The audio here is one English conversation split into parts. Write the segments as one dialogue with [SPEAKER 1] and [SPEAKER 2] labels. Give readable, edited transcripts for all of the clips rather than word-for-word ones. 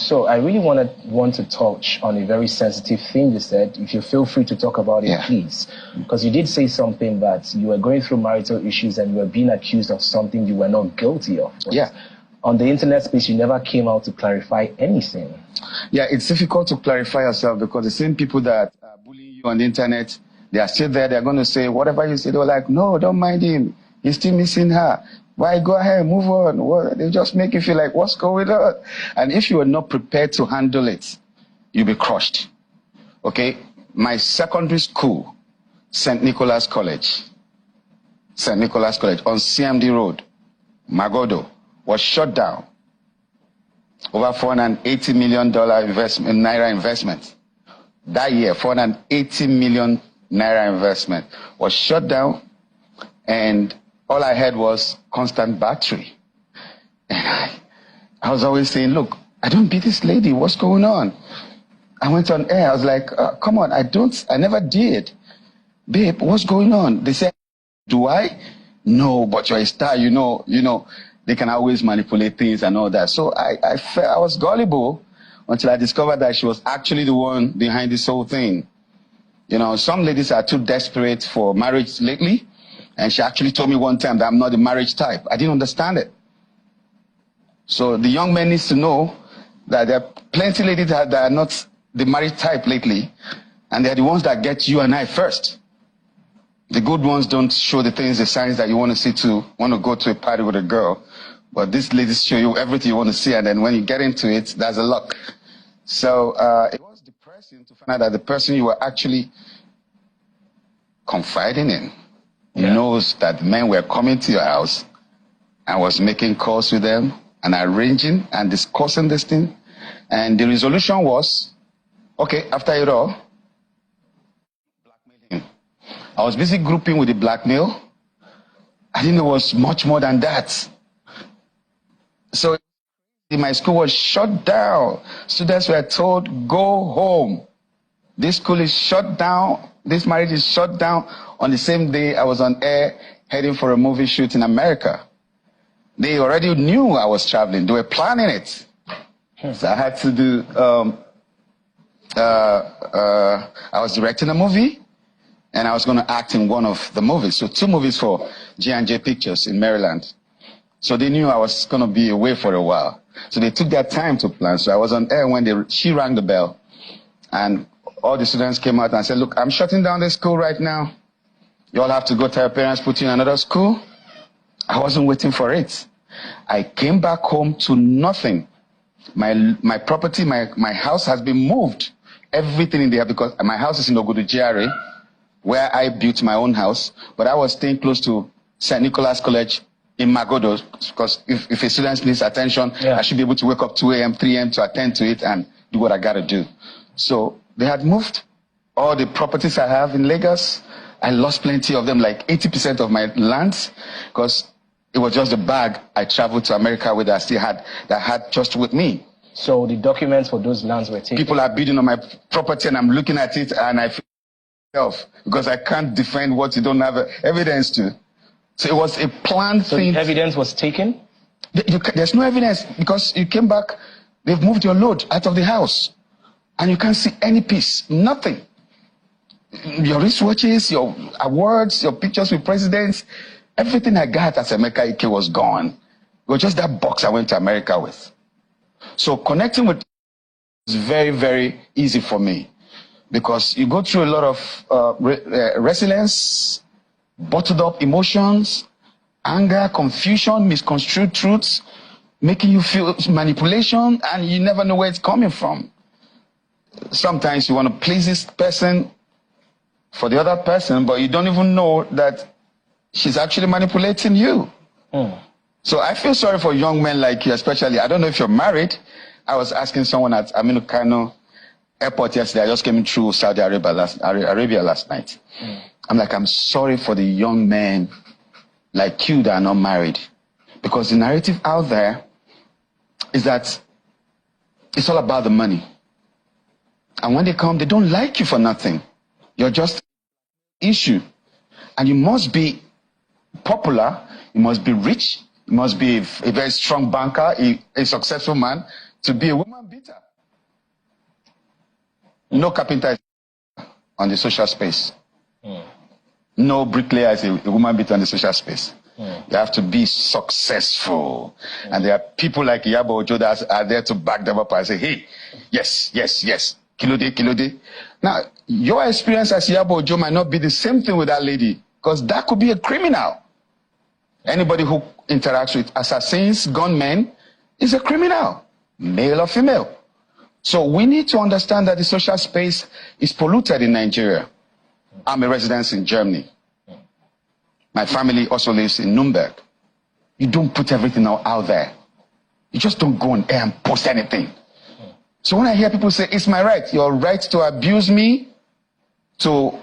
[SPEAKER 1] So I really want to touch on a very sensitive thing you said. If you feel free to talk about it, please. Because you did say something that you were going through marital issues and you were being accused of something you were not guilty of. But on the internet space, you never came out to clarify anything.
[SPEAKER 2] Yeah, it's difficult to clarify yourself because the same people that are bullying you on the internet, they are still there. They're going to say, whatever you say, they're like, no, don't mind him. He's still missing her. Why? Go ahead, move on. Well, they just make you feel like, what's going on? And if you are not prepared to handle it, you'll be crushed. Okay? My secondary school, St. Nicholas College on CMD Road, Magodo, was shut down. Over $480 million naira investment. That year, 480 million naira investment was shut down, and all I had was constant battery. And I was always saying, look, I don't beat this lady. What's going on? I went on air. I was like, come on, I never did. Babe, what's going on? They said, do I? No, but you're a star, you know, they can always manipulate things and all that. So I was gullible until I discovered that she was actually the one behind this whole thing. You know, some ladies are too desperate for marriage lately. And she actually told me one time that I'm not the marriage type. I didn't understand it. So the young men need to know that there are plenty of ladies that are not the marriage type lately. And they're the ones that get you and I first. The good ones don't show the things, the signs that you want to see want to go to a party with a girl. But these ladies show you everything you want to see. And then when you get into it, that's a luck. So it was depressing to find out that the person you were actually confiding in knows that men were coming to your house and was making calls with them and arranging and discussing this thing. And the resolution was, okay, after it all, blackmail him. I was busy grouping with the blackmail. I didn't know it was much more than that. So my school was shut down. Students were told, go home. This school is shut down. This marriage is shut down. On the same day, I was on air heading for a movie shoot in America. They already knew I was traveling. They were planning it. So I had to do, I was directing a movie and I was going to act in one of the movies. So 2 movies for J&J Pictures in Maryland. So they knew I was going to be away for a while. So they took their time to plan. So I was on air when she rang the bell. And all the students came out and said, look, I'm shutting down this school right now. You all have to go tell your parents, put you in another school. I wasn't waiting for it. I came back home to nothing. My property, my house has been moved. Everything in there, because my house is in Ogudu GRA, where I built my own house. But I was staying close to St. Nicholas College in Magodo, because if a student needs attention, I should be able to wake up 2 a.m., 3 a.m. to attend to it and do what I got to do. So they had moved all the properties I have in Lagos. I lost plenty of them, like 80% of my lands, because it was just the bag I traveled to America with that I still had, that had just with me.
[SPEAKER 1] So the documents for those lands were taken?
[SPEAKER 2] People are bidding on my property and I'm looking at it and I feel myself, because I can't defend what you don't have evidence to. So it was a planned thing.
[SPEAKER 1] So the evidence was taken?
[SPEAKER 2] There's no evidence, because you came back, they've moved your load out of the house and you can't see any piece, nothing. Your wristwatches, your awards, your pictures with presidents, everything I got as Emeka Ike was gone. It was just that box I went to America with. So connecting with is very, very easy for me, because you go through a lot of resilience, bottled up emotions, anger, confusion, misconstrued truths, making you feel manipulation, and you never know where it's coming from. Sometimes you want to please this person for the other person, but you don't even know that she's actually manipulating you. So I feel sorry for young men like you, especially. I don't know if you're married. I was asking someone at Aminu Kano airport yesterday. I just came through Saudi Arabia last night. I'm like, I'm sorry for the young men like you that are not married. Because the narrative out there is that it's all about the money. And when they come, they don't like you for nothing. You're just an issue. And you must be popular, you must be rich, you must be a very strong banker, a successful man, to be a woman beater. No carpenter on the social space. No bricklayer is a woman beater on the social space. You have to be successful. And there are people like Iyabo Ojo that are there to back them up and say, hey, yes, yes, yes, Kilode, Kilode. Now, your experience as Iyabo Ojo might not be the same thing with that lady, because that could be a criminal. Anybody who interacts with assassins, gunmen, is a criminal, male or female. So we need to understand that the social space is polluted in Nigeria. I'm a resident in Germany. My family also lives in Nuremberg. You don't put everything out there. You just don't go on air and post anything. So when I hear people say, it's my right, your right to abuse me, to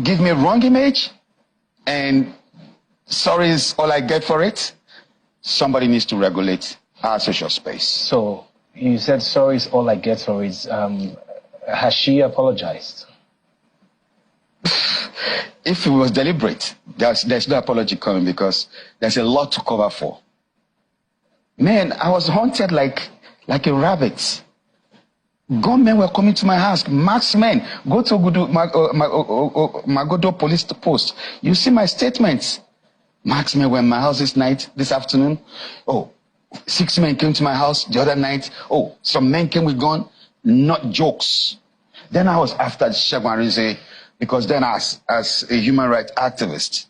[SPEAKER 2] give me a wrong image, and sorry is all I get for it, somebody needs to regulate our social space.
[SPEAKER 1] So you said sorry is all I get for it. Has she apologized?
[SPEAKER 2] If it was deliberate, there's no apology coming, because there's a lot to cover for. Man, I was hunted like a rabbit. Gunmen were coming to my house. Marksmen. Go to Magodo police post. You see my statements. Marksmen were in my house this afternoon. Oh, 6 men came to my house the other night. Oh, some men came with gun. Not jokes. Then I was after Segun Arinze, because then as a human rights activist,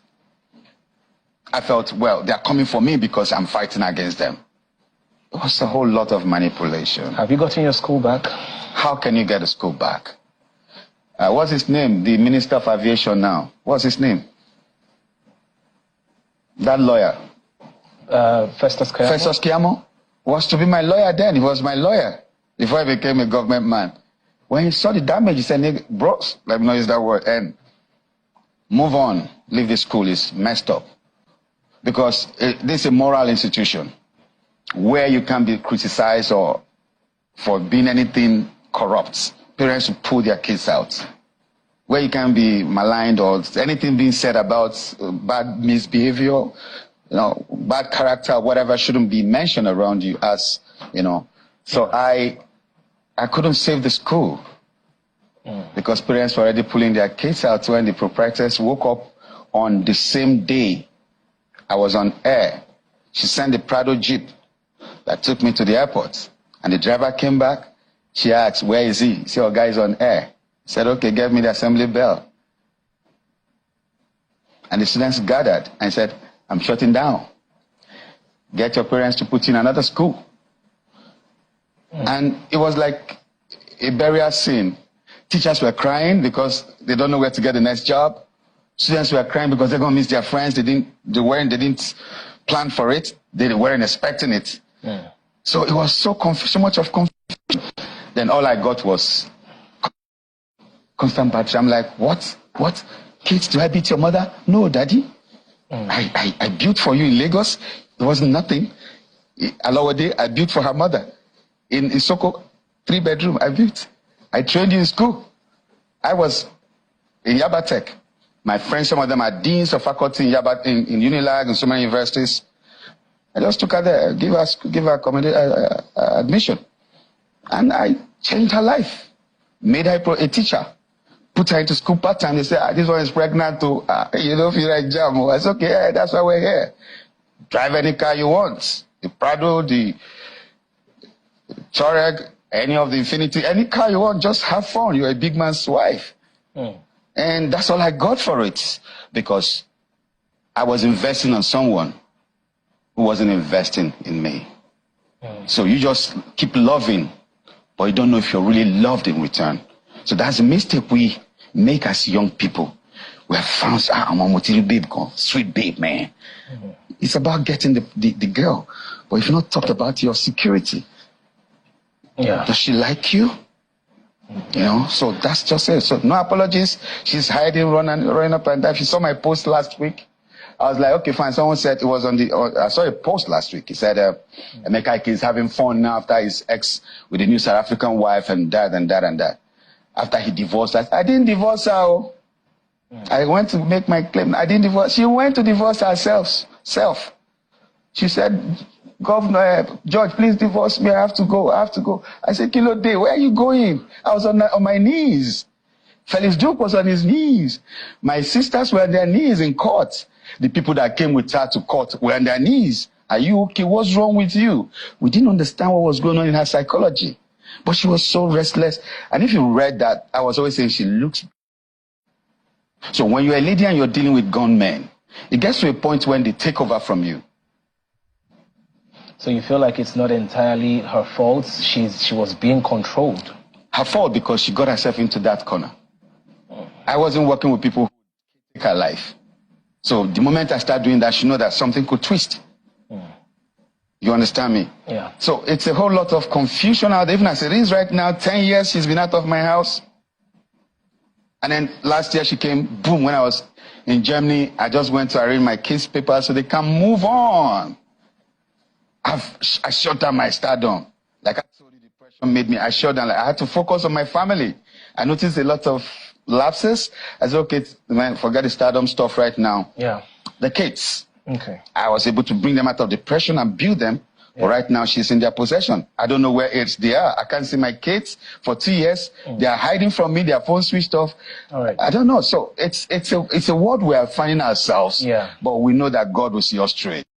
[SPEAKER 2] I felt, well, they're coming for me because I'm fighting against them. It was a whole lot of manipulation.
[SPEAKER 1] Have you gotten your school back?
[SPEAKER 2] How can you get a school back? What's his name? The Minister of Aviation now. What's his name? That lawyer.
[SPEAKER 1] Festus Keyamo?
[SPEAKER 2] Festus Keyamo was to be my lawyer then. He was my lawyer before I became a government man. When he saw the damage, he said, bros, let me not use that word, and move on. Leave the school. Is messed up. Because this is a moral institution where you can be criticized or for being anything corrupt. Parents will pull their kids out. Where you can be maligned or anything being said about bad misbehavior, bad character, whatever shouldn't be mentioned around you as, So I couldn't save the school because parents were already pulling their kids out when the proprietors woke up on the same day I was on air. She sent the Prado Jeep that took me to the airport. And the driver came back. She asked, where is he? He said, oh, guy is on air. He said, okay, get me the assembly bell. And the students gathered and said, I'm shutting down. Get your parents to put you in another school. And it was like a burial scene. Teachers were crying because they don't know where to get the next job. Students were crying because they're going to miss their friends. They didn't plan for it. They weren't expecting it. So it was so much of confusion. Then all I got was constant battery. I'm like, what? Kids, do I beat your mother? No, daddy. I built for you in Lagos. It wasn't nothing. Alawade, I built for her mother. In Isoko, 3-bedroom, I built. I trained you in school. I was in Yaba Tech. My friends, some of them are deans of faculty in Yaba, in Unilag and so many universities. I just took her there, give her admission. And I changed her life. Made her a teacher. Put her into school part-time. They said, this one is pregnant too. You don't feel like jam. I said, okay, yeah, that's why we're here. Drive any car you want. The Prado, the Touareg, any of the Infinity, any car you want, just have fun. You're a big man's wife. And that's all I got for it. Because I was investing on someone who wasn't investing in me. So you just keep loving, but you don't know if you're really loved in return. So that's a mistake we make as young people. We have found, I'm a babe, sweet babe, man. It's about getting the girl. But if you're not talked about your security, does she like you? So that's just it. So no apologies. She's hiding, running up and down. If you saw my post last week, I was like, okay, fine. Someone said it was I saw a post last week. He said, Emeka Ike is having fun now after his ex with a new South African wife and that and that and that. After he divorced her, I didn't divorce her. I went to make my claim. I didn't divorce. She went to divorce herself. She said, Governor, George, please divorce me. I have to go. I said, Kilo Day, where are you going? I was on my knees. Felix Duke was on his knees. My sisters were on their knees in court. The people that came with her to court were on their knees. Are you okay? What's wrong with you? We didn't understand what was going on in her psychology. But she was so restless. And if you read that, I was always saying she looks. So when you're a lady and you're dealing with gunmen, it gets to a point when they take over from you.
[SPEAKER 1] So you feel like it's not entirely her fault? She was being controlled.
[SPEAKER 2] Her fault because she got herself into that corner. I wasn't working with people who take her life. So the moment I start doing that, she know that something could twist. You understand me?
[SPEAKER 1] Yeah.
[SPEAKER 2] So it's a whole lot of confusion out there. Even as it is right now, 10 years she's been out of my house. And then last year she came, boom, when I was in Germany, I just went to arrange my kids' papers so they can move on. I shut down my stardom. Like I told you, depression made me, I shut down. Like I had to focus on my family. I noticed a lot of lapses. I said, okay, man, forget the stardom stuff right now.
[SPEAKER 1] Yeah.
[SPEAKER 2] The kids.
[SPEAKER 1] Okay.
[SPEAKER 2] I was able to bring them out of depression and build them. Yeah. But right now she's in their possession. I don't know where else they are. I can't see my kids for 2 years. They are hiding from me. Their phone switched off.
[SPEAKER 1] All right.
[SPEAKER 2] I don't know. So it's a world we are finding ourselves.
[SPEAKER 1] Yeah.
[SPEAKER 2] But we know that God will see us through it.